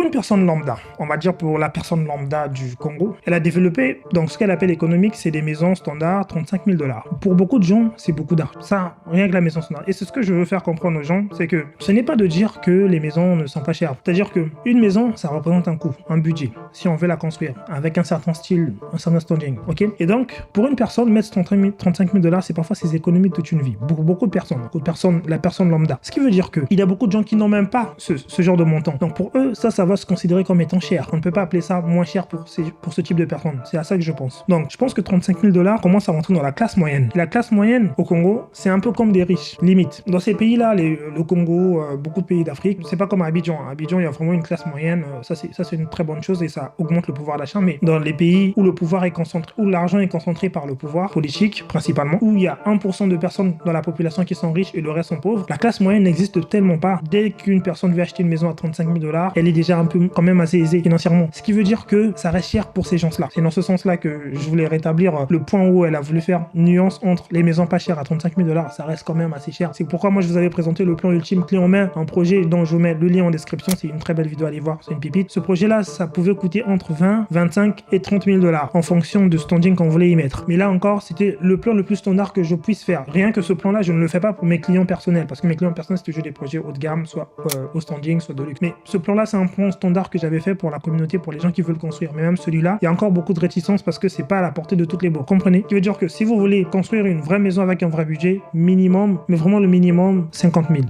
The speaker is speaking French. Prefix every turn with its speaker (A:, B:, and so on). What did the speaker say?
A: une personne lambda, on va dire pour la personne lambda du Congo, elle a développé donc ce qu'elle appelle économique, c'est des maisons standards 35 000 $. Pour beaucoup de gens, c'est beaucoup d'argent. Ça, rien que la maison standard. Et c'est ce que je veux faire comprendre aux gens, c'est que ce n'est pas de dire que les maisons ne sont pas chères. C'est-à-dire que une maison, ça représente un coût, un budget, si on veut la construire, avec un certain style, un certain standing, ok? Et donc, pour une personne, mettre 35 000 $, c'est parfois ses économies de toute une vie. Pour beaucoup de personnes, la personne lambda. Ce qui veut dire qu'il y a beaucoup de gens qui n'ont même pas ce genre de montant. Donc pour eux, ça va se considérer comme étant cher. On ne peut pas appeler ça moins cher pour ce type de personnes. C'est à ça que je pense. Donc je pense que 35 000 $ commence à rentrer dans la classe moyenne. La classe moyenne au Congo, c'est un peu comme des riches, limite. Dans ces pays-là, le Congo, beaucoup de pays d'Afrique, c'est pas comme à Abidjan. À Abidjan, il y a vraiment une classe moyenne. Ça c'est une très bonne chose et ça augmente le pouvoir d'achat. Mais dans les pays où le pouvoir est concentré, où l'argent est concentré par le pouvoir politique principalement, où il y a 1% de personnes dans la population qui sont riches et le reste sont pauvres, la classe moyenne n'existe tellement pas. Dès qu'une personne veut acheter une maison à 35 000 $, elle est déjà un peu quand même assez aisée financièrement. Ce qui veut dire que ça reste cher pour ces gens-là. C'est dans ce sens-là que je voulais rétablir le point où elle a voulu faire nuance entre les maisons pas chères à 35 000 $, ça reste quand même assez cher. C'est pourquoi moi je vous avais présenté le plan ultime clé en main, un projet dont je vous mets le lien en description. C'est une très belle vidéo à aller voir, c'est une pépite. Ce projet-là, ça pouvait coûter entre 20, 25 et 30 000 $ en fonction de standing qu'on voulait y mettre. Mais là encore, c'était le plan le plus standard que je puisse faire. Rien que ce plan-là, je ne le fais pas pour mes clients personnels, parce que mes clients personnels, c'est toujours des projets haut de gamme, soit au standing, soit de luxe. Mais ce plan-là, c'est un plan standard que j'avais fait pour la communauté, pour les gens qui veulent construire. Mais même celui-là, il y a encore beaucoup de réticence parce que c'est pas à la portée de toutes les bourses. Comprenez? Ce qui veut dire que si vous voulez construire une vraie maison avec un vrai budget, minimum, mais vraiment le minimum, 50 000.